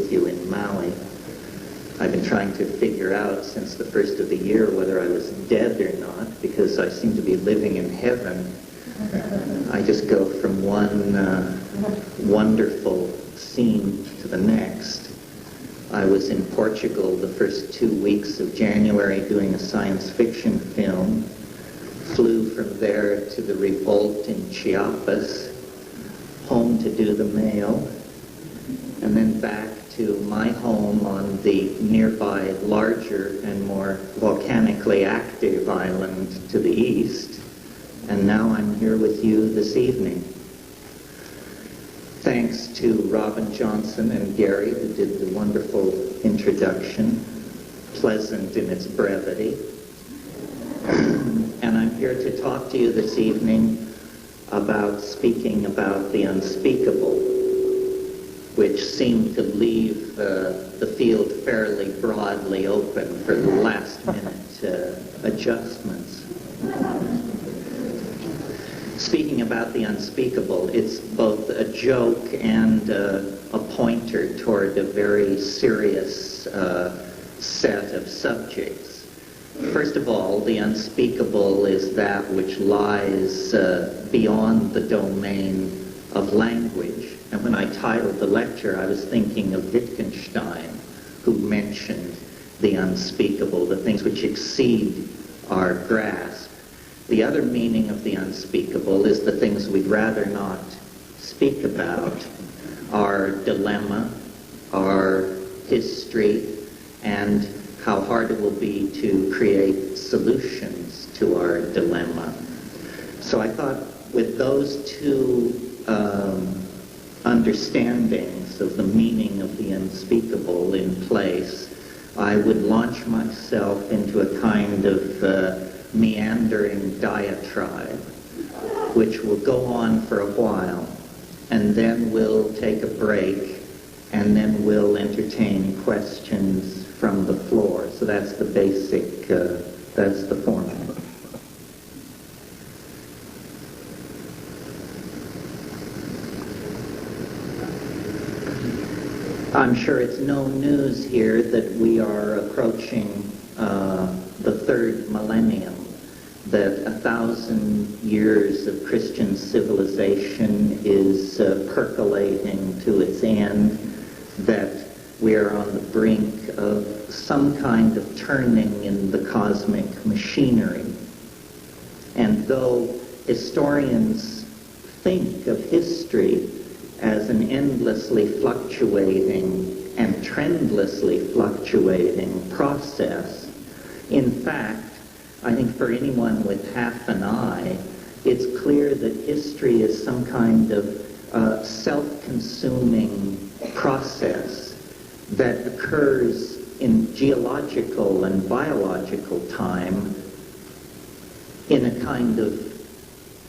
with you in Maui. I've been trying to figure out since the first of the year whether I was dead or not, because I seem to be living in heaven. I just go from one wonderful scene to the next. I was in Portugal the first 2 weeks of January doing a science fiction film, flew from there to the revolt in Chiapas, home to do the mail, and then back to my home on the nearby larger and more volcanically active island to the east. And now I'm here with you this evening. Thanks to Robin Johnson and Gary, who did the wonderful introduction, pleasant in its brevity. And I'm here to talk to you this evening about speaking about the unspeakable, which seemed to leave the field fairly broadly open for the last-minute adjustments. Speaking about the unspeakable, it's both a joke and a pointer toward a very serious set of subjects. First of all, the unspeakable is that which lies beyond the domain of language. And when I titled the lecture, I was thinking of Wittgenstein, who mentioned the unspeakable, the things which exceed our grasp. The other meaning of the unspeakable is the things we'd rather not speak about, our dilemma, our history, and how hard it will be to create solutions to our dilemma. So I thought with those two understandings of the meaning of the unspeakable in place, I would launch myself into a kind of meandering diatribe, which will go on for a while, and then we'll take a break, and then we'll entertain questions from the floor. So that's the basic, that's the format. I'm sure it's no news here that we are approaching the third millennium, that 1,000 years of Christian civilization is percolating to its end, that we are on the brink of some kind of turning in the cosmic machinery. And though historians think of history as an endlessly fluctuating and trendlessly fluctuating process, in fact, I think for anyone with half an eye, it's clear that history is some kind of self-consuming process that occurs in geological and biological time in a kind of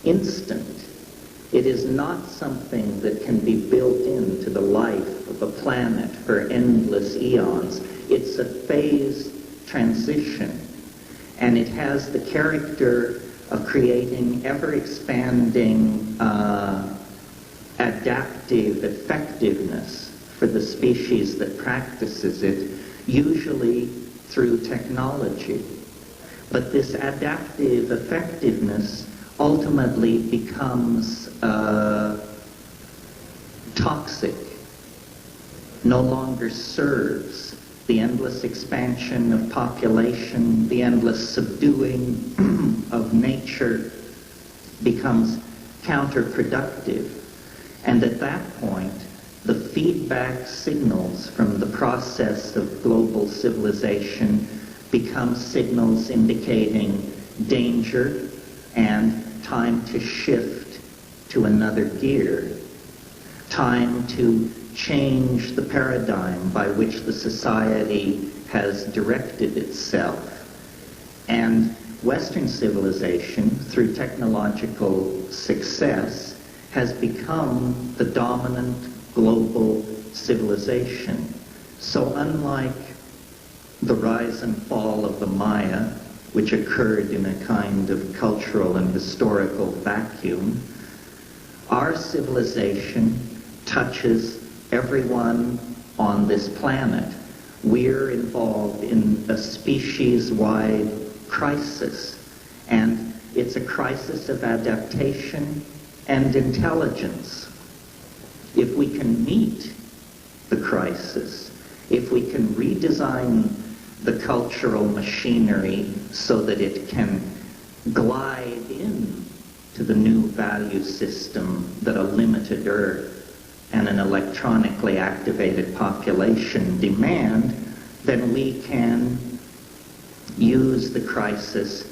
instant. It is not something that can be built into the life of a planet for endless eons. It's a phased transition, and it has the character of creating ever-expanding adaptive effectiveness for the species that practices it, usually through technology. But this adaptive effectiveness ultimately becomes toxic, no longer serves the endless expansion of population, the endless subduing of nature becomes counterproductive. And at that point, the feedback signals from the process of global civilization become signals indicating danger and time to shift to another gear, time to change the paradigm by which the society has directed itself. And Western civilization, through technological success, has become the dominant global civilization. So unlike the rise and fall of the Maya, which occurred in a kind of cultural and historical vacuum, our civilization touches everyone on this planet. We're involved in a species-wide crisis, and it's a crisis of adaptation and intelligence. If we can meet the crisis, if we can redesign the cultural machinery so that it can glide in to the new value system that a limited Earth and an electronically activated population demand, then we can use the crisis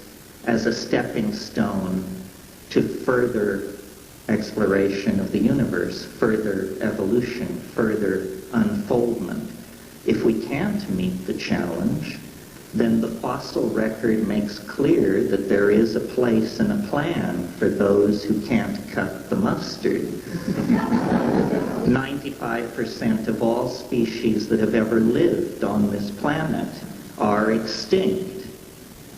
as a stepping stone to further exploration of the universe, further evolution, further unfoldment. If we can't meet the challenge, then the fossil record makes clear that there is a place and a plan for those who can't cut the mustard. 95% of all species that have ever lived on this planet are extinct.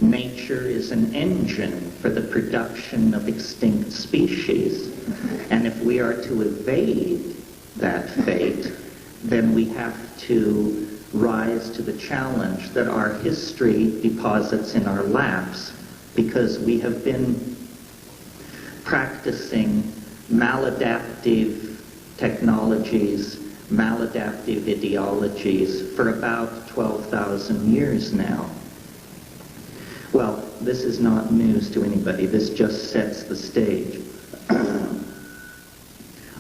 Nature is an engine for the production of extinct species. And if we are to evade that fate, then we have to rise to the challenge that our history deposits in our laps, because we have been practicing maladaptive technologies, maladaptive ideologies for about 12,000 years now. Well, this is not news to anybody. This just sets the stage.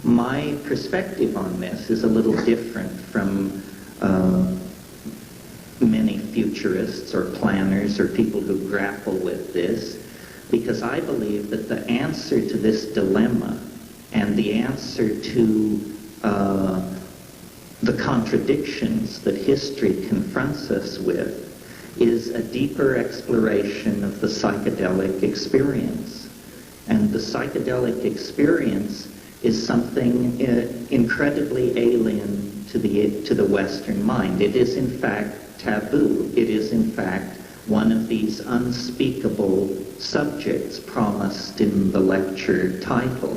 My perspective on this is a little different from many futurists or planners or people who grapple with this, because I believe that the answer to this dilemma and the answer to the contradictions that history confronts us with is a deeper exploration of the psychedelic experience. And the psychedelic experience is something incredibly alien to the Western mind. It is in fact taboo. It is in fact one of these unspeakable subjects promised in the lecture title.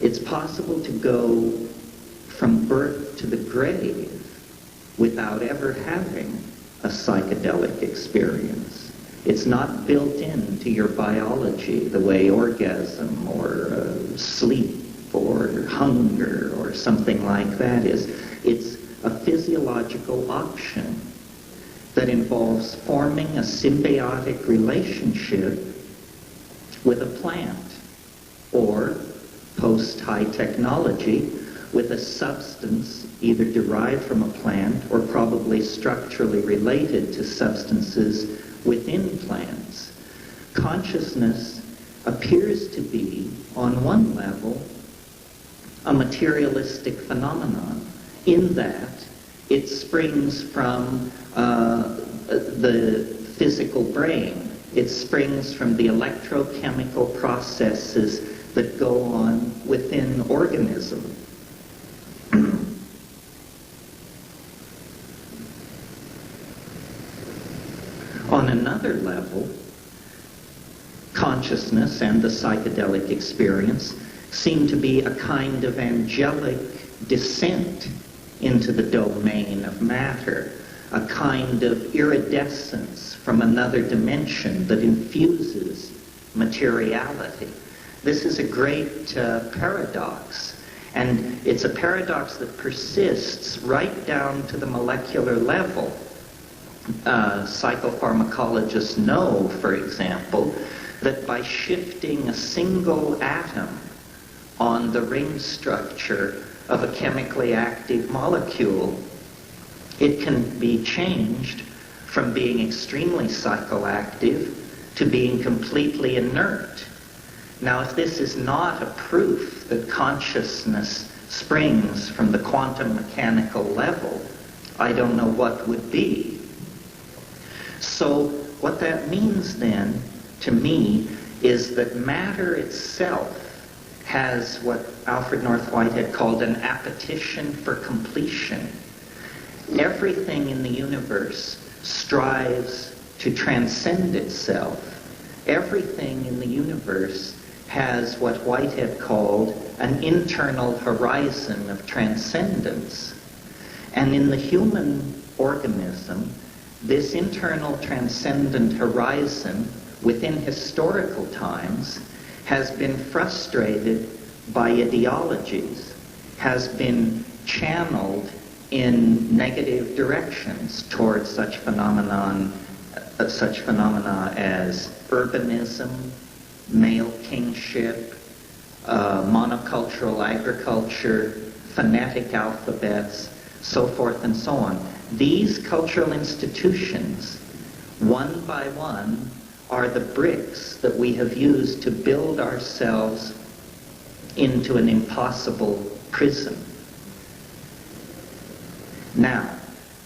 It's possible to go from birth to the grave without ever having a psychedelic experience. It's not built into your biology the way orgasm or sleep or hunger or something like that is. It's a physiological option that involves forming a symbiotic relationship with a plant, or post-high technology, with a substance either derived from a plant or probably structurally related to substances within plants. Consciousness appears to be, on one level, a materialistic phenomenon, in that it springs from the physical brain. It springs from the electrochemical processes that go on within organism. On another level, consciousness and the psychedelic experience seem to be a kind of angelic descent into the domain of matter, a kind of iridescence from another dimension that infuses materiality. This is a great paradox, and it's a paradox that persists right down to the molecular level. Psychopharmacologists know, for example, that by shifting a single atom on the ring structure of a chemically active molecule, it can be changed from being extremely psychoactive to being completely inert. Now, if this is not a proof that consciousness springs from the quantum mechanical level, I don't know what would be. So what that means then, to me, is that matter itself has what Alfred North Whitehead called an appetition for completion. Everything in the universe strives to transcend itself. Everything in the universe has what Whitehead called an internal horizon of transcendence. And in the human organism, this internal transcendent horizon within historical times has been frustrated by ideologies, has been channeled in negative directions towards such phenomena as urbanism, male kingship, monocultural agriculture, phonetic alphabets, so forth and so on. These cultural institutions, one by one, are the bricks that we have used to build ourselves into an impossible prison. Now,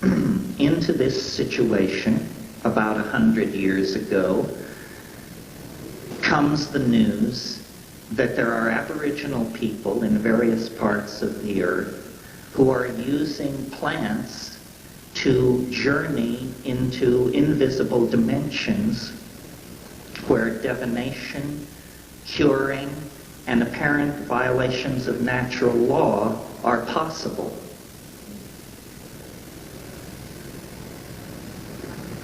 into this situation, about 100 years ago, comes the news that there are Aboriginal people in various parts of the earth who are using plants to journey into invisible dimensions where divination, curing, and apparent violations of natural law are possible.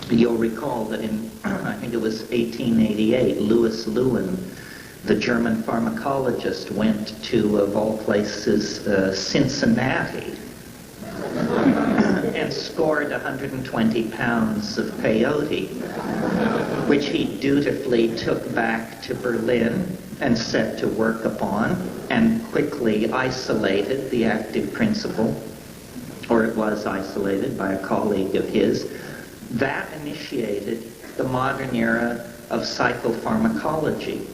You'll recall that in, I think it was 1888, Louis Lewin, the German pharmacologist, went to, of all places, Cincinnati, and scored 120 pounds of peyote, which he dutifully took back to Berlin and set to work upon, and quickly isolated the active principle, or it was isolated by a colleague of his. That initiated the modern era of psychopharmacology,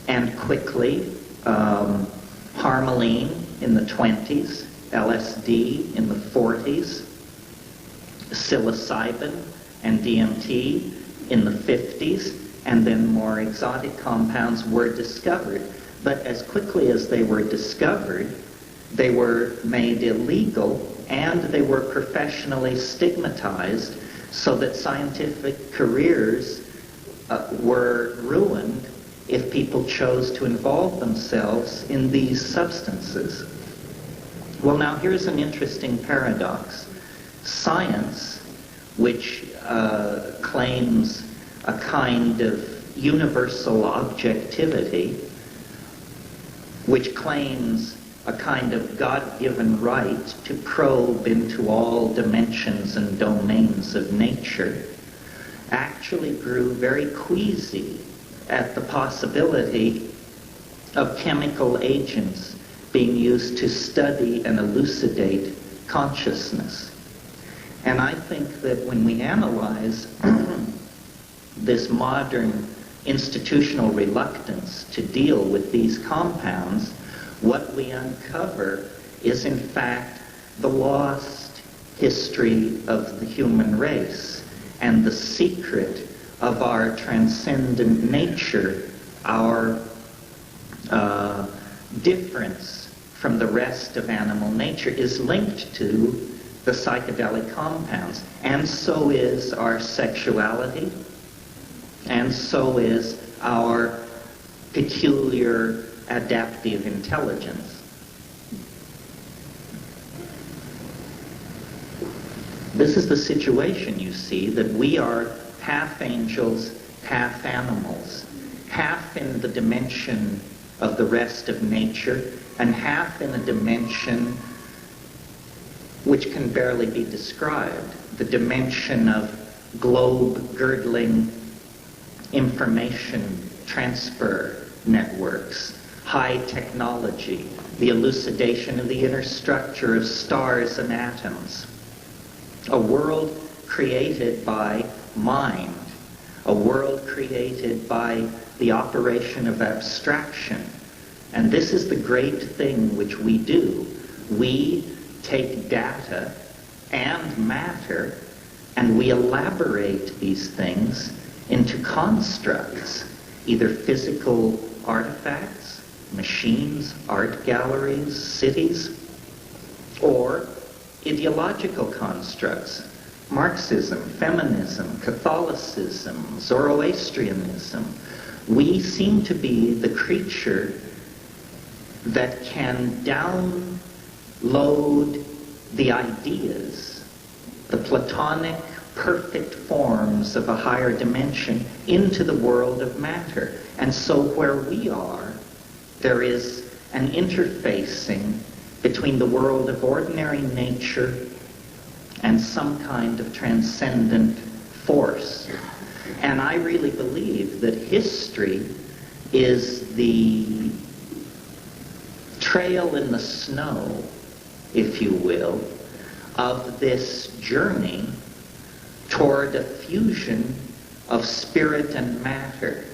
and quickly harmaline in the 20s, LSD in the 40s, psilocybin and DMT in the 50s, and then more exotic compounds were discovered. But as quickly as they were discovered, they were made illegal and they were professionally stigmatized, so that scientific careers were ruined if people chose to involve themselves in these substances. Well, now here's an interesting paradox. Science, which claims a kind of universal objectivity, which claims a kind of God-given right to probe into all dimensions and domains of nature, actually grew very queasy at the possibility of chemical agents being used to study and elucidate consciousness. And I think that when we analyze this modern institutional reluctance to deal with these compounds, what we uncover is in fact the lost history of the human race and the secret of our transcendent nature, our difference from the rest of animal nature is linked to the psychedelic compounds, and so is our sexuality, and so is our peculiar adaptive intelligence. This is the situation, you see, that we are half angels, half animals, half in the dimension of the rest of nature, and half in a dimension which can barely be described, the dimension of globe-girdling information transfer networks, high technology, the elucidation of the inner structure of stars and atoms. A world created by mind, a world created by the operation of abstraction. And this is the great thing which we do. We take data and matter and we elaborate these things into constructs, either physical artifacts, machines, art galleries, cities, or ideological constructs, Marxism, feminism, Catholicism, Zoroastrianism. We seem to be the creature that can download the ideas, the Platonic perfect forms of a higher dimension into the world of matter. And so where we are, there is an interfacing between the world of ordinary nature and some kind of transcendent force. And I really believe that history is the trail in the snow, if you will, of this journey toward a fusion of spirit and matter.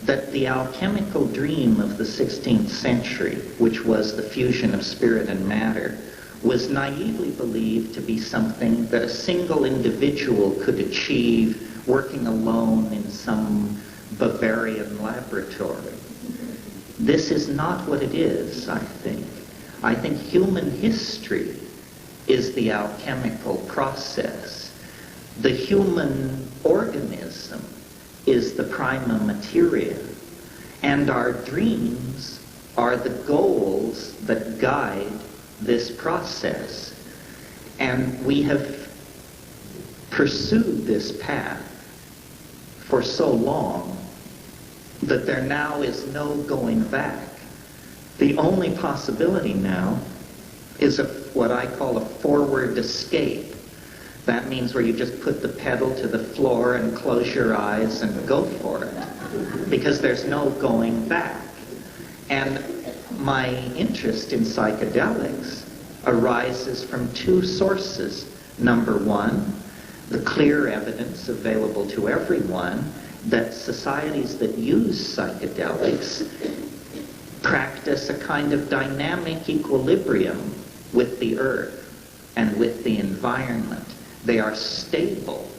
That the alchemical dream of the 16th century, which was the fusion of spirit and matter, was naively believed to be something that a single individual could achieve working alone in some Bavarian laboratory. This is not what it is, I think. I think human history is the alchemical process. The human organism is the prima materia, and our dreams are the goals that guide this process. And we have pursued this path for so long that there now is no going back. The only possibility now is what I call a forward escape. That means where you just put the pedal to the floor and close your eyes and go for it, because there's no going back. And my interest in psychedelics arises from two sources. Number one, the clear evidence available to everyone that societies that use psychedelics practice a kind of dynamic equilibrium with the earth and with the environment. They are stable.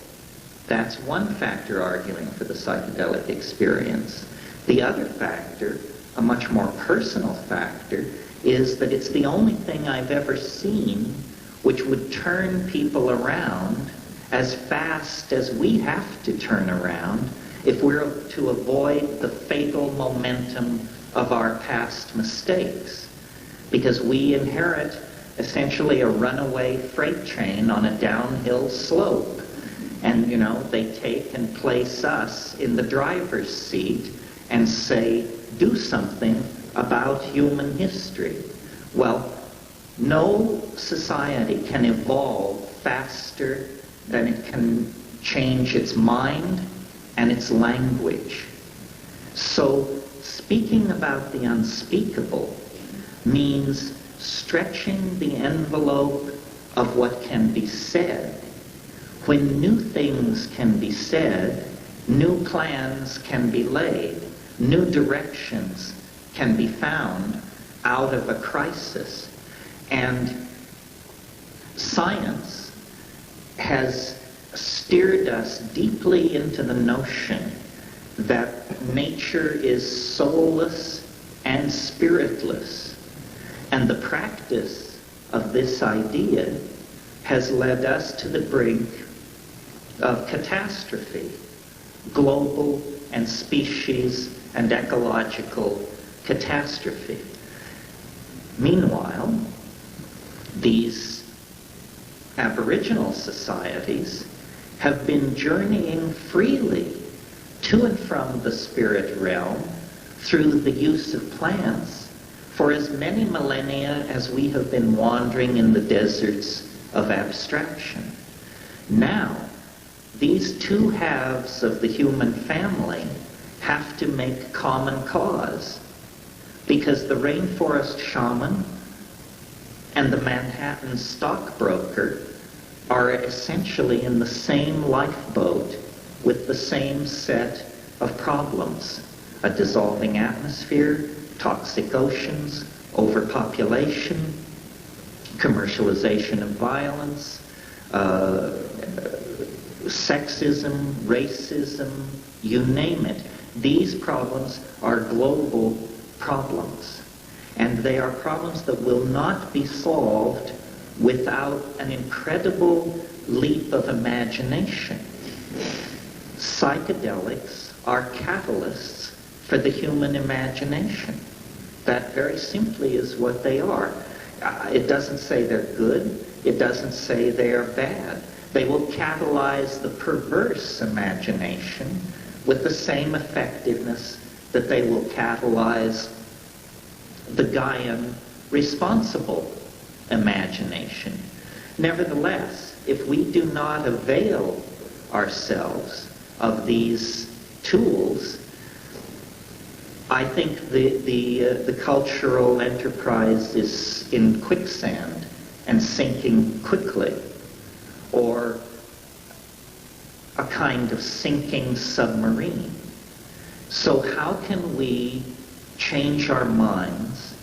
That's one factor arguing for the psychedelic experience. The other factor, a much more personal factor, is that it's the only thing I've ever seen which would turn people around as fast as we have to turn around if we're to avoid the fatal momentum of our past mistakes. Because we inherit essentially a runaway freight train on a downhill slope. And, they take and place us in the driver's seat and say, do something about human history. Well, no society can evolve faster than it can change its mind and its language. So, speaking about the unspeakable means stretching the envelope of what can be said. When new things can be said, new plans can be laid, new directions can be found out of a crisis. And science has steered us deeply into the notion that nature is soulless and spiritless. And the practice of this idea has led us to the brink of catastrophe, global and species and ecological catastrophe. Meanwhile, these Aboriginal societies have been journeying freely to and from the spirit realm through the use of plants for as many millennia as we have been wandering in the deserts of abstraction. Now, these two halves of the human family have to make common cause, because the rainforest shaman and the Manhattan stockbroker are essentially in the same lifeboat with the same set of problems: a dissolving atmosphere, toxic oceans, overpopulation, commercialization of violence, sexism, racism, you name it. These problems are global problems. And they are problems that will not be solved without an incredible leap of imagination. Psychedelics are catalysts for the human imagination. That very simply is what they are. It doesn't say they're good. It doesn't say they are bad. They will catalyze the perverse imagination with the same effectiveness that they will catalyze the Gaian responsible imagination. Nevertheless, if we do not avail ourselves of these tools, I think the cultural enterprise is in quicksand and sinking quickly, or a kind of sinking submarine. So how can we change our minds,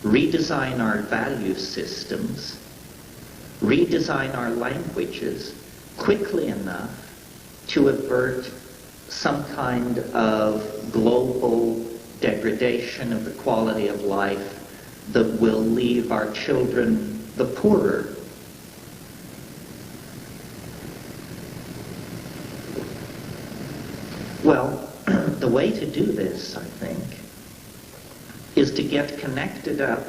redesign our value systems, redesign our languages quickly enough to avert some kind of global degradation of the quality of life that will leave our children the poorer? Well, the way to do this, I think, is to get connected up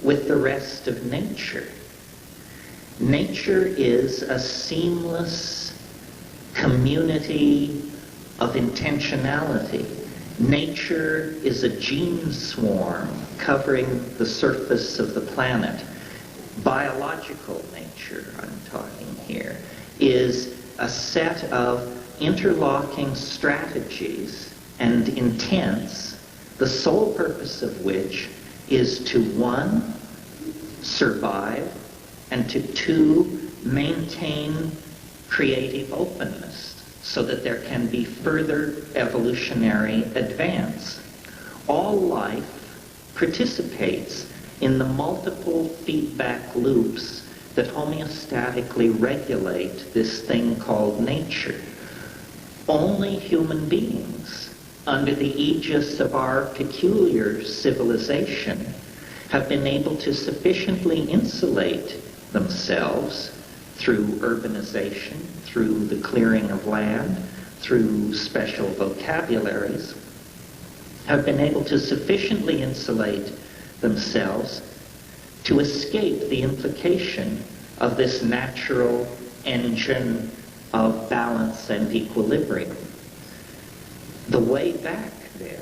with the rest of nature. Nature is a seamless community of intentionality. Nature is a gene swarm covering the surface of the planet. Biological nature, I'm talking here, is a set of interlocking strategies and intents, the sole purpose of which is to, one, survive, and to, two, maintain creative openness so that there can be further evolutionary advance. All life participates in the multiple feedback loops that homeostatically regulate this thing called nature. Only human beings, under the aegis of our peculiar civilization, have been able to sufficiently insulate themselves through urbanization, through the clearing of land, through special vocabularies, have been able to sufficiently insulate themselves to escape the implication of this natural engine of balance and equilibrium. The way back, then,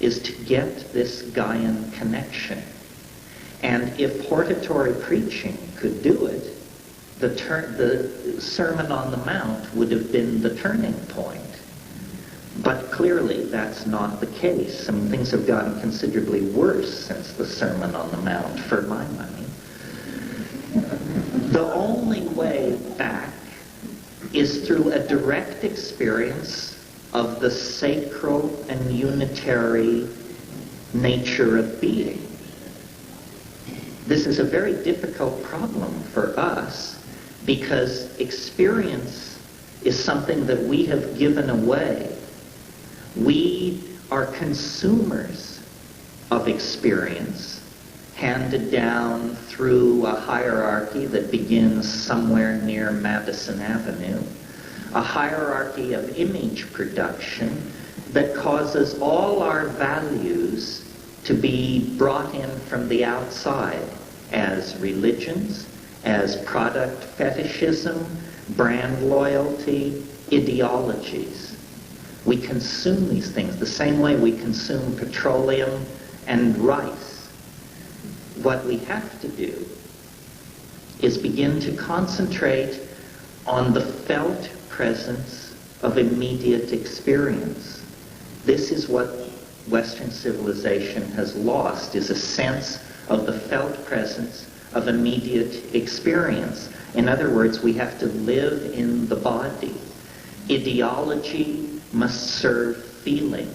is to get this Gaian connection. And if hortatory preaching could do it, the Sermon on the Mount would have been the turning point. But clearly that's not the case. I mean, things have gotten considerably worse since the Sermon on the Mount, for my money. The only way back is through a direct experience of the sacral and unitary nature of being. This is a very difficult problem for us because experience is something that we have given away. We are consumers of experience, handed down through a hierarchy that begins somewhere near Madison Avenue, a hierarchy of image production that causes all our values to be brought in from the outside as religions, as product fetishism, brand loyalty, ideologies. We consume these things the same way we consume petroleum and rice. What we have to do is begin to concentrate on the felt presence of immediate experience. This is what Western civilization has lost, is a sense of the felt presence of immediate experience. In other words, we have to live in the body. Ideology must serve feeling.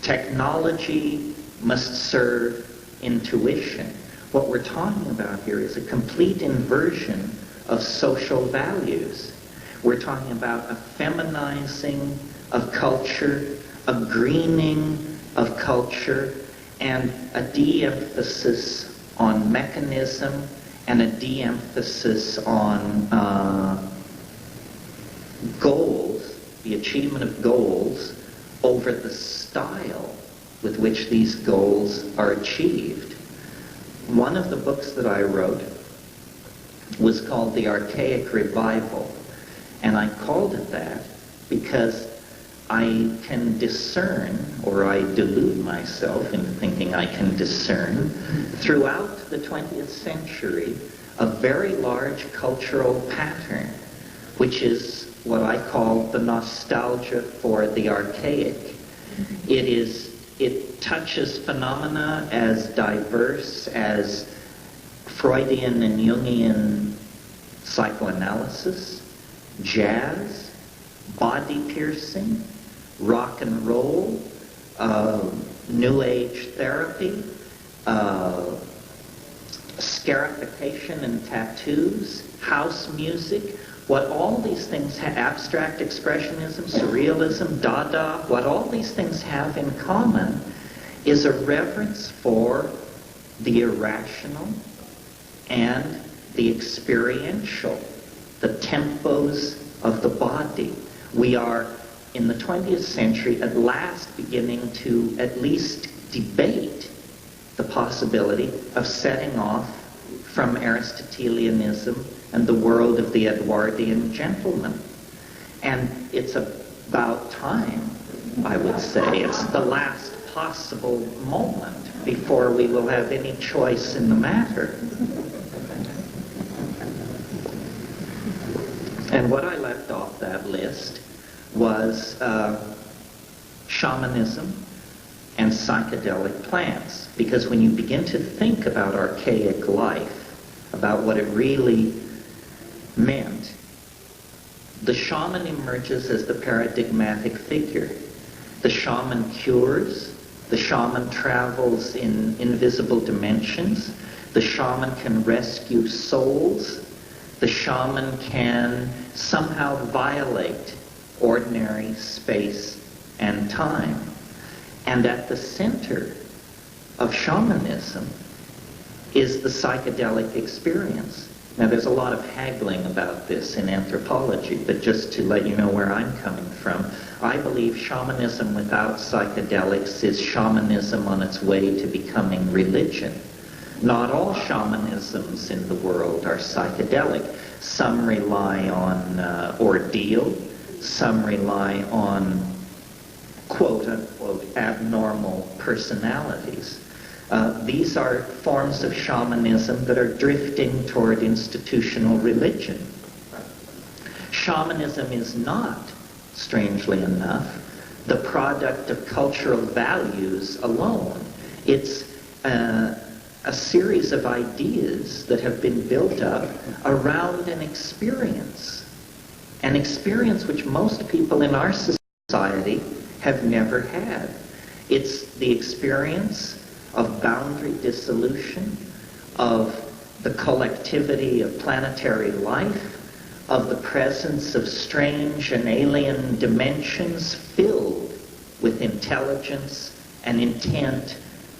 Technology must serve intuition. What we're talking about here is a complete inversion of social values. We're talking about a feminizing of culture, a greening of culture, and a de-emphasis on mechanism and a de-emphasis on goals, the achievement of goals, over the style with which these goals are achieved. One of the books that I wrote was called the Archaic Revival. And I called it that because I can discern, or I delude myself into thinking I can discern, throughout the 20th century, a very large cultural pattern, which is what I call the nostalgia for the archaic. It touches phenomena as diverse as Freudian and Jungian psychoanalysis, jazz, body piercing, rock and roll, New Age therapy, scarification and tattoos, house music. What all these things have, abstract expressionism, surrealism, Dada, what all these things have in common is a reverence for the irrational and the experiential, the tempos of the body. We are, in the 20th century, at last beginning to at least debate the possibility of setting off from Aristotelianism and the world of the Edwardian gentleman. And it's about time, I would say. It's the last possible moment before we will have any choice in the matter. And what I left off that list was shamanism and psychedelic plants. Because when you begin to think about archaic life, about what it really meant, the shaman emerges as the paradigmatic figure. The shaman cures, the shaman travels in invisible dimensions, the shaman can rescue souls, the shaman can somehow violate ordinary space and time. And at the center of shamanism is the psychedelic experience. Now, there's a lot of haggling about this in anthropology, but just to let you know where I'm coming from, I believe shamanism without psychedelics is shamanism on its way to becoming religion. Not all shamanisms in the world are psychedelic. Some rely on ordeal, some rely on quote-unquote abnormal personalities. These are forms of shamanism that are drifting toward institutional religion. Shamanism is not, strangely enough, the product of cultural values alone. It's a series of ideas that have been built up around an experience which most people in our society have never had. It's the experience of boundary dissolution, of the collectivity of planetary life, of the presence of strange and alien dimensions filled with intelligence and intent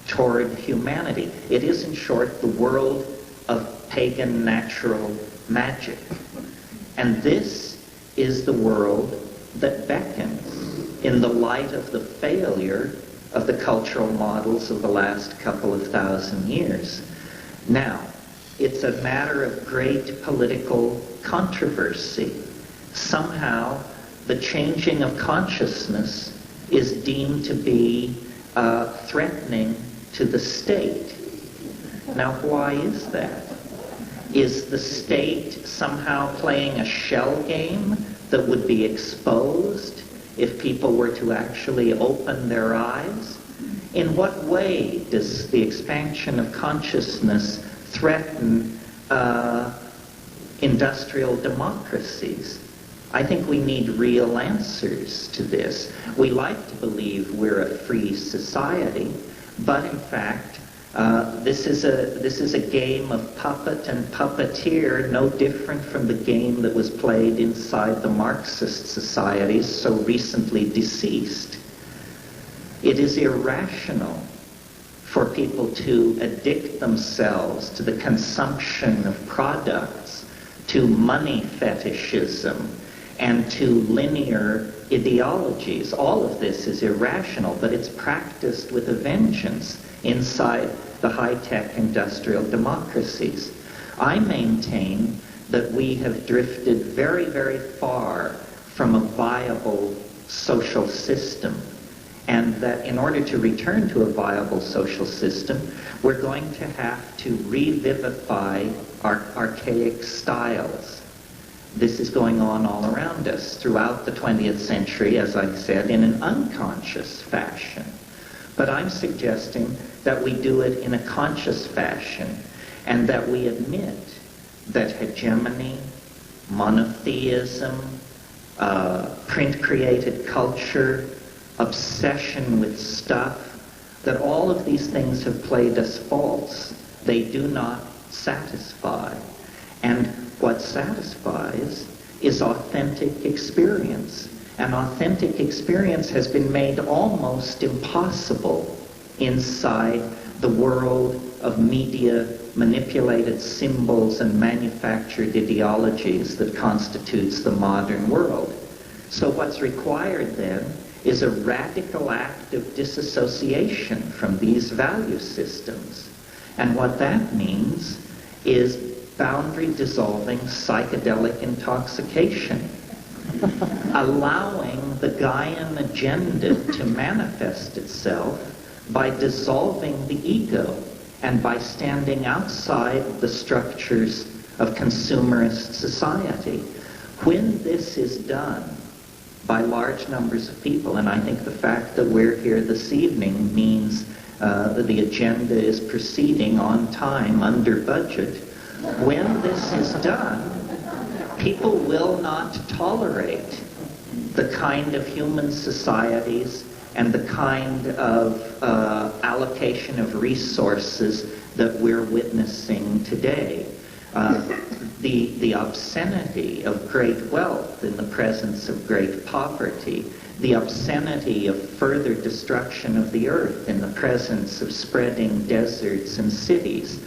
toward humanity. It is, in short, the world of pagan natural magic. And this is the world that beckons in the light of the failure of the cultural models of the last couple of thousand years. Now, it's a matter of great political controversy. Somehow, the changing of consciousness is deemed to be threatening to the state. Now, why is that? Is the state somehow playing a shell game that would be exposed if people were to actually open their eyes? In what way does the expansion of consciousness threaten industrial democracies? I think we need real answers to this. We like to believe we're a free society, but in fact, this is a game of puppet and puppeteer, no different from the game that was played inside the Marxist societies so recently deceased. It is irrational for people to addict themselves to the consumption of products, to money fetishism, and to linear ideologies. All of this is irrational, but it's practiced with a vengeance inside the high-tech industrial democracies. I maintain that we have drifted very, very far from a viable social system, and that in order to return to a viable social system, we're going to have to revivify our archaic styles. This is going on all around us throughout the 20th century, as I said, in an unconscious fashion. But I'm suggesting that we do it in a conscious fashion, and that we admit that hegemony, monotheism, print-created culture, obsession with stuff, that all of these things have played us false. They do not satisfy. And what satisfies is authentic experience. And authentic experience has been made almost impossible inside the world of media manipulated symbols and manufactured ideologies that constitutes the modern world. So what's required then is a radical act of disassociation from these value systems. And what that means is boundary dissolving psychedelic intoxication, allowing the Gaian agenda to manifest itself by dissolving the ego and by standing outside the structures of consumerist society. When this is done by large numbers of people, and I think the fact that we're here this evening means that the agenda is proceeding on time, under budget, when this is done, people will not tolerate the kind of human societies and the kind of allocation of resources that we're witnessing today. The obscenity of great wealth in the presence of great poverty, the obscenity of further destruction of the earth in the presence of spreading deserts and cities,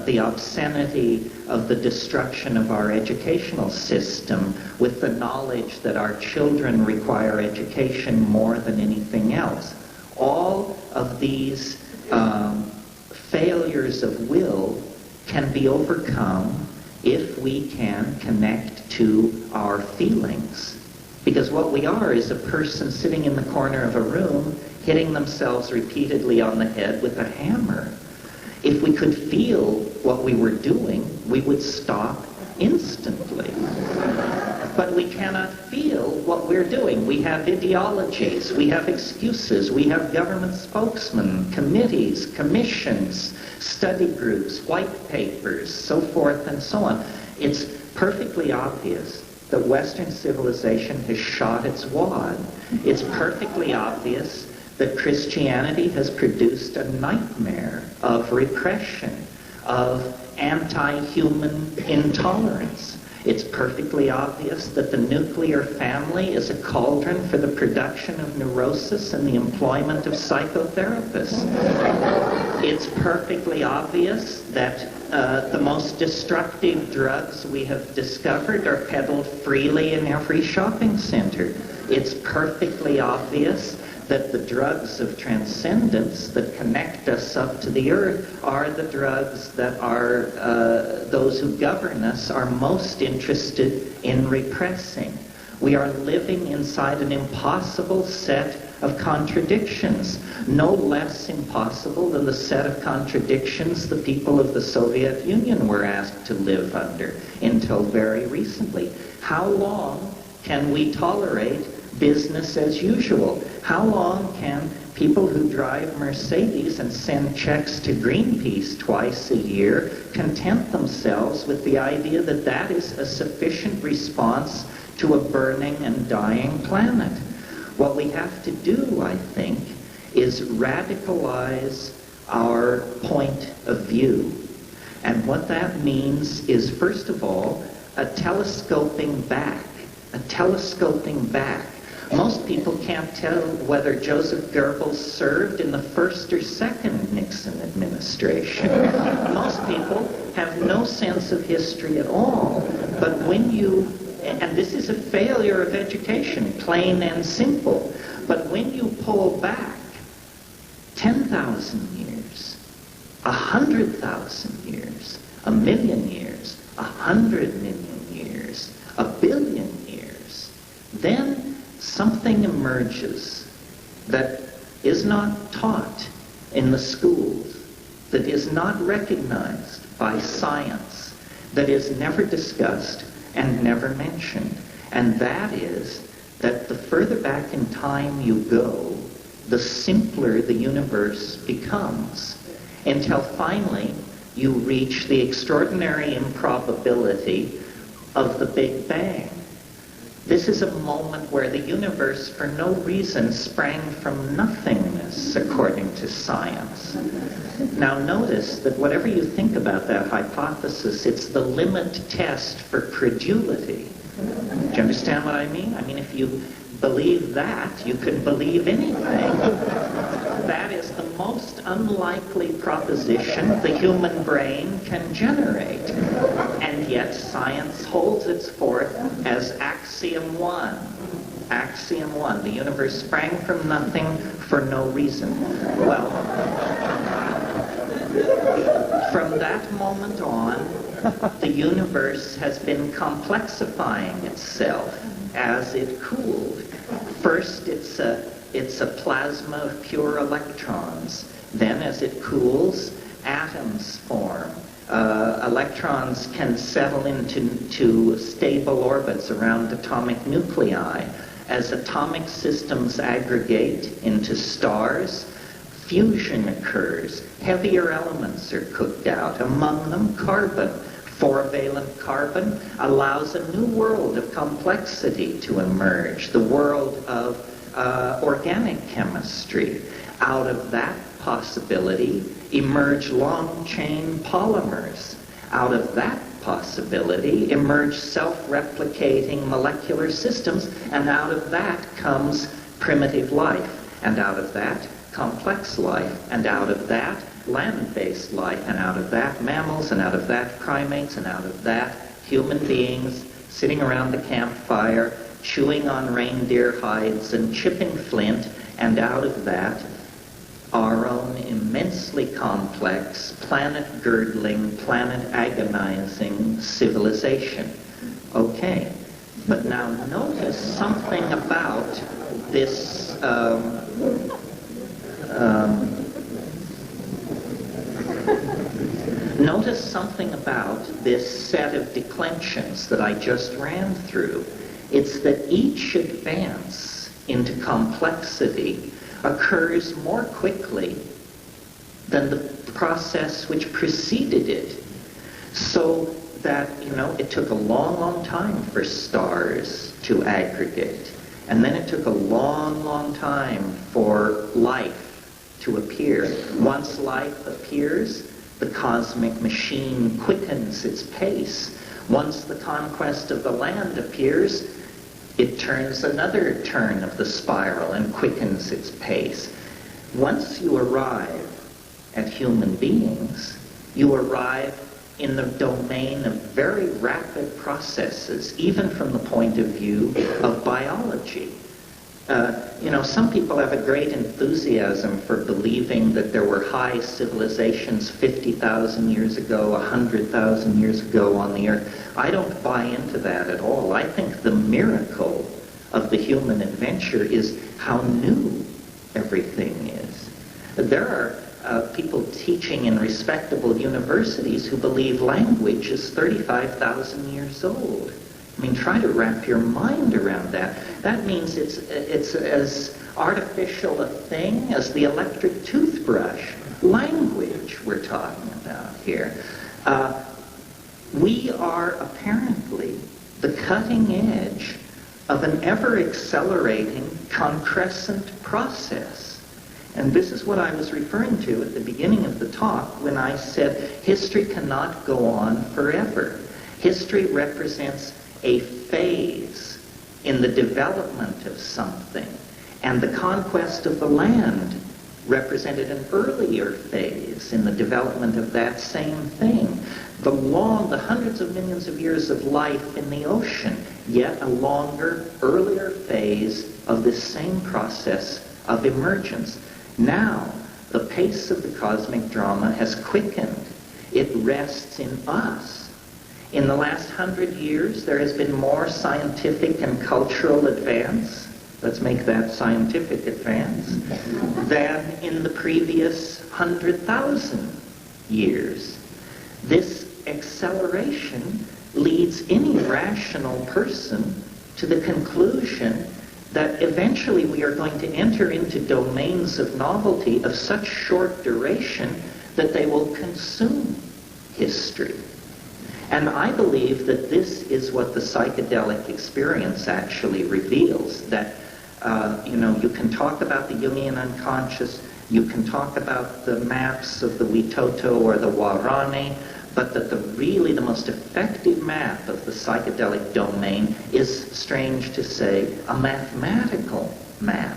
the obscenity of the destruction of our educational system with the knowledge that our children require education more than anything else. All of these failures of will can be overcome if we can connect to our feelings. Because what we are is a person sitting in the corner of a room hitting themselves repeatedly on the head with a hammer. If we could feel what we were doing, we would stop instantly. But we cannot feel what we're doing. We have ideologies, we have excuses, we have government spokesmen, committees, commissions, study groups, white papers, so forth and so on. It's perfectly obvious that Western civilization has shot its wad. It's perfectly obvious that Christianity has produced a nightmare of repression, of anti-human intolerance. It's perfectly obvious that the nuclear family is a cauldron for the production of neurosis and the employment of psychotherapists. It's perfectly obvious that the most destructive drugs we have discovered are peddled freely in every shopping center. It's perfectly obvious that the drugs of transcendence that connect us up to the earth are the drugs that are those who govern us are most interested in repressing. We are living inside an impossible set of contradictions, no less impossible than the set of contradictions the people of the Soviet Union were asked to live under until very recently. How long can we tolerate business as usual? How long can people who drive Mercedes and send checks to Greenpeace twice a year content themselves with the idea that that is a sufficient response to a burning and dying planet? What we have to do, I think, is radicalize our point of view. And what that means is, first of all, a telescoping back. Most people can't tell whether Joseph Goebbels served in the first or second Nixon administration. Most people have no sense of history at all. But when you, and this is a failure of education, plain and simple, but when you pull back 10,000 years, 100,000 years, 1,000,000 years, 100,000,000 years, 1,000,000,000 years, then something emerges that is not taught in the schools, that is not recognized by science, that is never discussed and never mentioned. And that is that the further back in time you go, the simpler the universe becomes, until finally you reach the extraordinary improbability of the Big Bang. This is a moment where the universe, for no reason, sprang from nothingness, according to science. Now notice that whatever you think about that hypothesis, it's the limit test for credulity. Do you understand what I mean? I mean, if you believe that, you can believe anything. That is the most unlikely proposition the human brain can generate. And yet science holds its forth as axiom one. Axiom one. The universe sprang from nothing for no reason. Well, from that moment on, the universe has been complexifying itself as it cooled. First, it's a plasma of pure electrons. Then, as it cools, atoms form. Electrons can settle into stable orbits around atomic nuclei. As atomic systems aggregate into stars, fusion occurs. Heavier elements are cooked out, among them carbon. 4-valent carbon allows a new world of complexity to emerge, the world of organic chemistry. Out of that possibility emerge long-chain polymers. Out of that possibility emerge self-replicating molecular systems, and out of that comes primitive life, and out of that complex life, and out of that land-based life, and out of that mammals, and out of that primates, and out of that human beings sitting around the campfire, chewing on reindeer hides and chipping flint, and out of that our own immensely complex, planet-girdling, planet-agonizing civilization. Okay, but now notice something about this notice something about this set of declensions that I just ran through. It's that each advance into complexity occurs more quickly than the process which preceded it. So that, it took a long, long time for stars to aggregate. And then it took a long, long time for life to appear. Once life appears, the cosmic machine quickens its pace. Once the conquest of the land appears, it turns another turn of the spiral and quickens its pace. Once you arrive at human beings, you arrive in the domain of very rapid processes, even from the point of view of biology. Some people have a great enthusiasm for believing that there were high civilizations 50,000 years ago, 100,000 years ago on the earth. I don't buy into that at all. I think the miracle of the human adventure is how new everything is. There are people teaching in respectable universities who believe language is 35,000 years old. I mean, try to wrap your mind around that. That means it's as artificial a thing as the electric toothbrush. Language we're talking about here. We are apparently the cutting edge of an ever-accelerating concrescent process. And this is what I was referring to at the beginning of the talk when I said history cannot go on forever. History represents a phase in the development of something, and the conquest of the land represented an earlier phase in the development of that same thing. The hundreds of millions of years of life in the ocean, yet a longer, earlier phase of this same process of emergence. Now, the pace of the cosmic drama has quickened. It rests in us. In the last 100 years, there has been more scientific and cultural advance, let's make that scientific advance, than in the previous 100,000 years. This acceleration leads any rational person to the conclusion that eventually we are going to enter into domains of novelty of such short duration that they will consume history. And I believe that this is what the psychedelic experience actually reveals, that you can talk about the Jungian unconscious, you can talk about the maps of the Witoto or the Warane, but that the most effective map of the psychedelic domain is, strange to say, a mathematical map.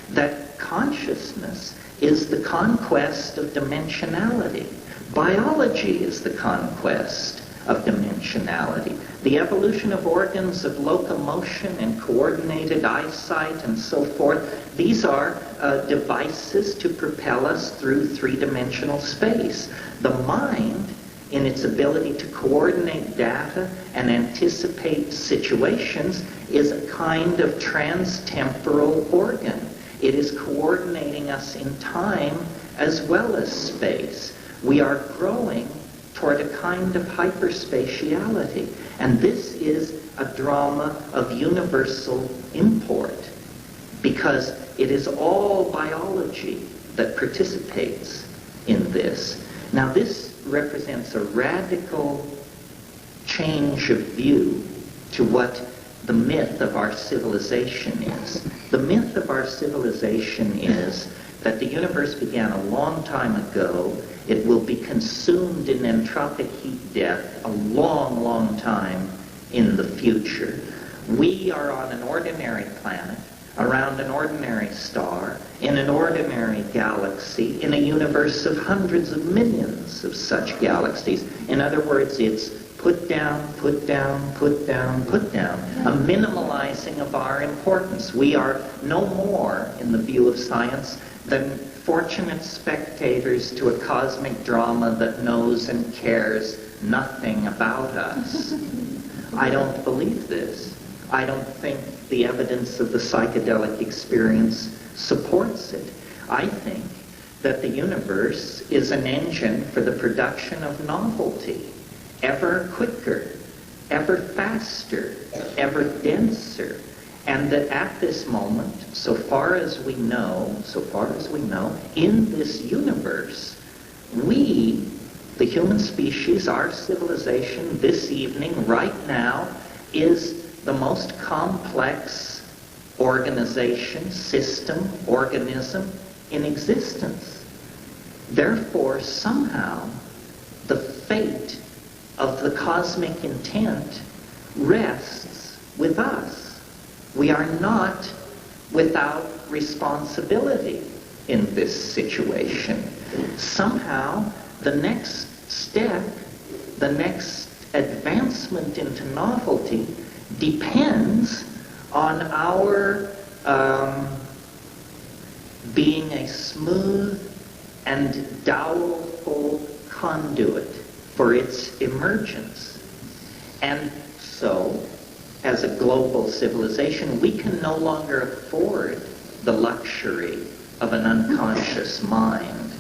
That consciousness is the conquest of dimensionality. Biology is the conquest of dimensionality. The evolution of organs of locomotion and coordinated eyesight and so forth, these are devices to propel us through three-dimensional space. The mind, in its ability to coordinate data and anticipate situations, is a kind of trans-temporal organ. It is coordinating us in time as well as space. We are growing toward a kind of hyperspatiality, and this is a drama of universal import, because it is all biology that participates in this. Now, this represents a radical change of view to what the myth of our civilization is. The myth of our civilization is that the universe began a long time ago. It will be consumed in entropic heat death a long, long time in the future. We are on an ordinary planet, around an ordinary star, in an ordinary galaxy, in a universe of hundreds of millions of such galaxies. In other words, it's put down, put down, put down, put down, a minimalizing of our importance. We are no more, in the view of science, than fortunate spectators to a cosmic drama that knows and cares nothing about us. I don't believe this. I don't think the evidence of the psychedelic experience supports it. I think that the universe is an engine for the production of novelty, ever quicker, ever faster, ever denser, and that at this moment, so far as we know, in this universe, we, the human species, our civilization, this evening, right now, is the most complex organization, system, organism in existence. Therefore, somehow, the fate of the cosmic intent rests with us. We are not without responsibility in this situation. Somehow, the next step, the next advancement into novelty depends on our being a smooth and dowelful conduit for its emergence. And so, as a global civilization, we can no longer afford the luxury of an unconscious mind.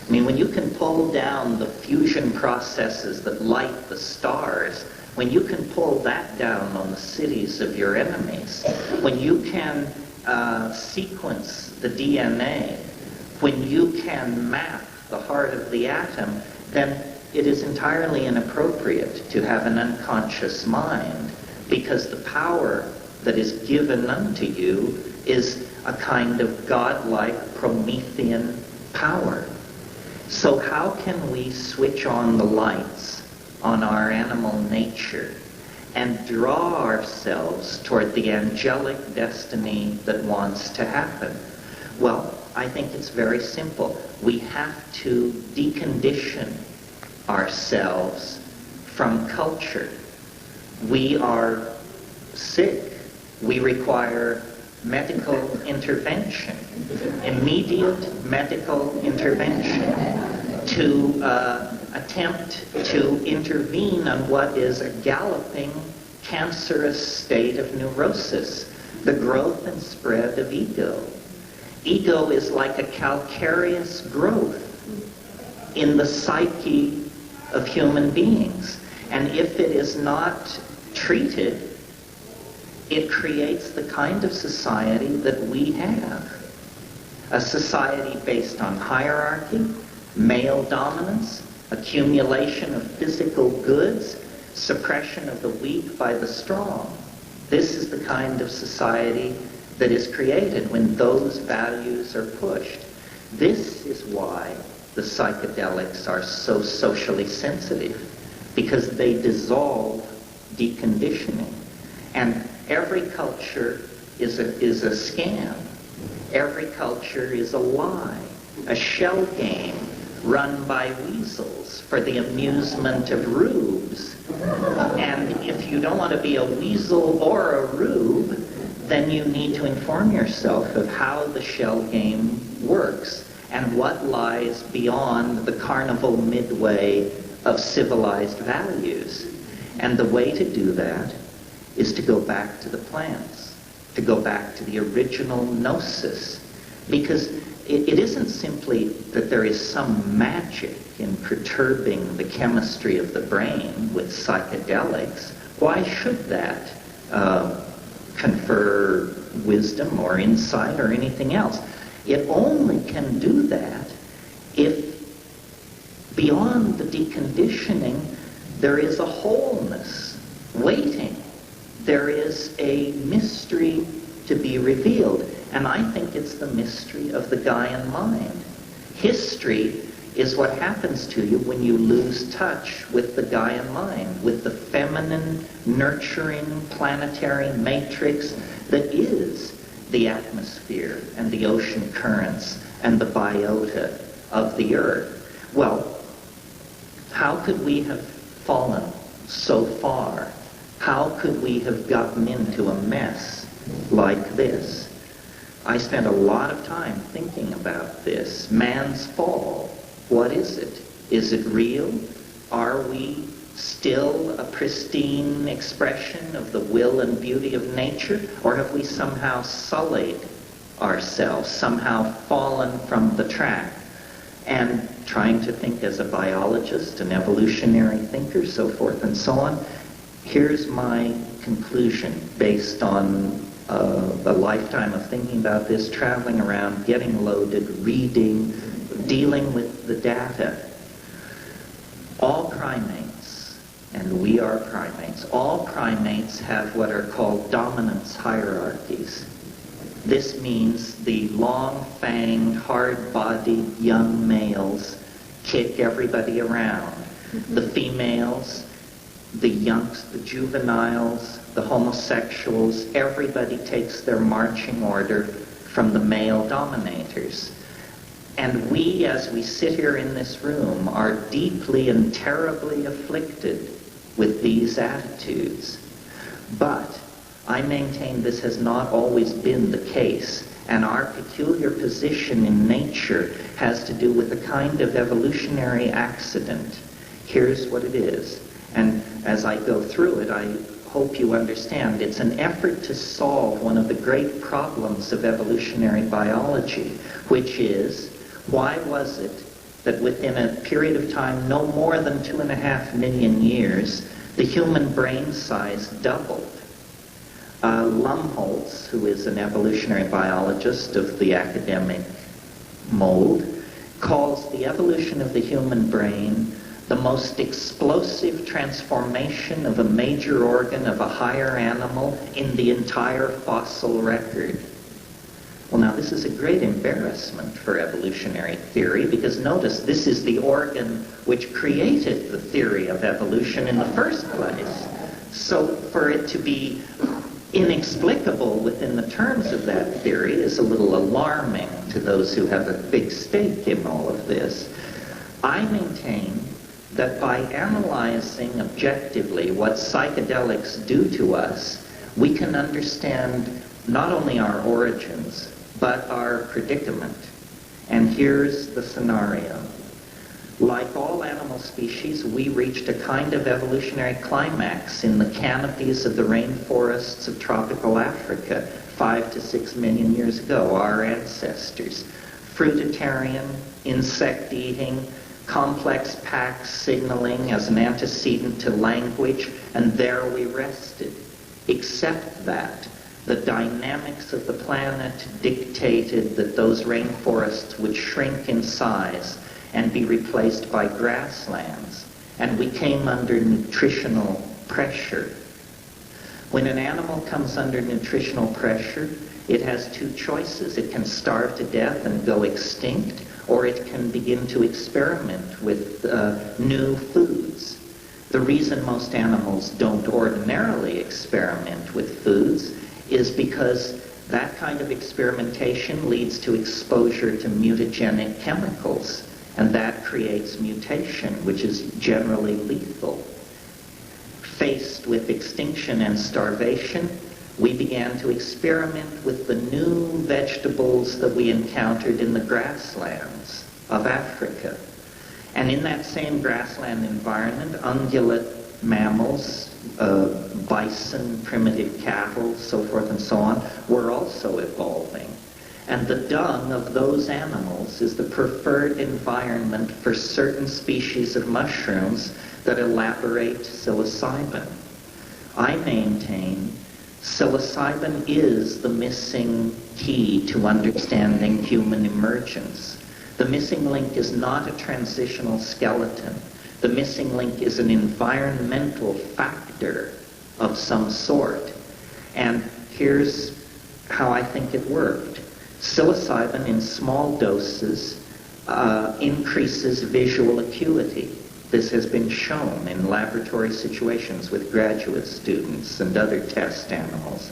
I mean, when you can pull down the fusion processes that light the stars, when you can pull that down on the cities of your enemies, when you can sequence the DNA, when you can map the heart of the atom, then it is entirely inappropriate to have an unconscious mind, because the power that is given unto you is a kind of godlike Promethean power. So how can we switch on the lights on our animal nature and draw ourselves toward the angelic destiny that wants to happen? Well, I think it's very simple. We have to decondition ourselves from culture. We are sick. We require medical intervention, immediate medical intervention to attempt to intervene on what is a galloping, cancerous state of neurosis, the growth and spread of ego. Ego is like a calcareous growth in the psyche of human beings. And if it is not treated, it creates the kind of society that we have. A society based on hierarchy, male dominance, accumulation of physical goods, suppression of the weak by the strong. This is the kind of society that is created when those values are pushed. This is why the psychedelics are so socially sensitive, because they dissolve deconditioning. And every culture is a scam. Every culture is a lie, a shell game run by weasels for the amusement of rubes. And if you don't want to be a weasel or a rube, then you need to inform yourself of how the shell game works and what lies beyond the carnival midway of civilized values. And the way to do that is to go back to the plants, to go back to the original gnosis, because it isn't simply that there is some magic in perturbing the chemistry of the brain with psychedelics. Why should that confer wisdom or insight or anything else? It only can do that if beyond the deconditioning there is a wholeness waiting. There is a mystery to be revealed. And I think it's the mystery of the Gaian mind. History is what happens to you when you lose touch with the Gaian mind, with the feminine, nurturing, planetary matrix that is the atmosphere and the ocean currents and the biota of the earth. Well, how could we have fallen so far? How could we have gotten into a mess like this? I spent a lot of time thinking about this. Man's fall. What is it? Is it real? Are we still a pristine expression of the will and beauty of nature? Or have we somehow sullied ourselves, somehow fallen from the track? And trying to think as a biologist, an evolutionary thinker, so forth and so on, here's my conclusion based on a lifetime of thinking about this, traveling around, getting loaded, reading, dealing with the data. All primates, and we are primates, all primates have what are called dominance hierarchies. This means the long-fanged, hard-bodied young males kick everybody around. The females, the youngs, the juveniles, the homosexuals, everybody takes their marching order from the male dominators. And we, as we sit here in this room, are deeply and terribly afflicted with these attitudes. But I maintain this has not always been the case, and our peculiar position in nature has to do with a kind of evolutionary accident. Here's what it is. And as I go through it, I hope you understand it's an effort to solve one of the great problems of evolutionary biology, which is, why was it that within a period of time no more than 2.5 million years, the human brain size doubled? Lumholtz, who is an evolutionary biologist of the academic mold, calls the evolution of the human brain the most explosive transformation of a major organ of a higher animal in the entire fossil record. Well, now this is a great embarrassment for evolutionary theory, because notice, this is the organ which created the theory of evolution in the first place. So for it to be inexplicable within the terms of that theory is a little alarming to those who have a big stake in all of this. I maintain that by analyzing objectively what psychedelics do to us, we can understand not only our origins, but our predicament. And here's the scenario. Like all animal species, we reached a kind of evolutionary climax in the canopies of the rainforests of tropical Africa 5 to 6 million years ago, our ancestors. Fruitarian, insect-eating, complex pack signaling as an antecedent to language, and there we rested. Except that the dynamics of the planet dictated that those rainforests would shrink in size and be replaced by grasslands, and we came under nutritional pressure. When an animal comes under nutritional pressure, it has two choices. It can starve to death and go extinct, or it can begin to experiment with new foods. The reason most animals don't ordinarily experiment with foods is because that kind of experimentation leads to exposure to mutagenic chemicals, and that creates mutation, which is generally lethal. Faced with extinction and starvation, we began to experiment with the new vegetables that we encountered in the grasslands of Africa. And in that same grassland environment, ungulate mammals, bison, primitive cattle, so forth and so on, were also evolving. And the dung of those animals is the preferred environment for certain species of mushrooms that elaborate psilocybin. I maintain psilocybin is the missing key to understanding human emergence. The missing link is not a transitional skeleton. The missing link is an environmental factor of some sort. And here's how I think it worked. Psilocybin in small doses increases visual acuity. This has been shown in laboratory situations with graduate students and other test animals.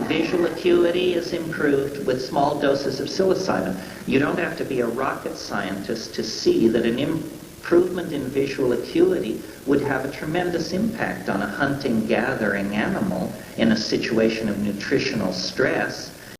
Visual acuity is improved with small doses of psilocybin. You don't have to be a rocket scientist to see that an improvement in visual acuity would have a tremendous impact on a hunting-gathering animal in a situation of nutritional stress.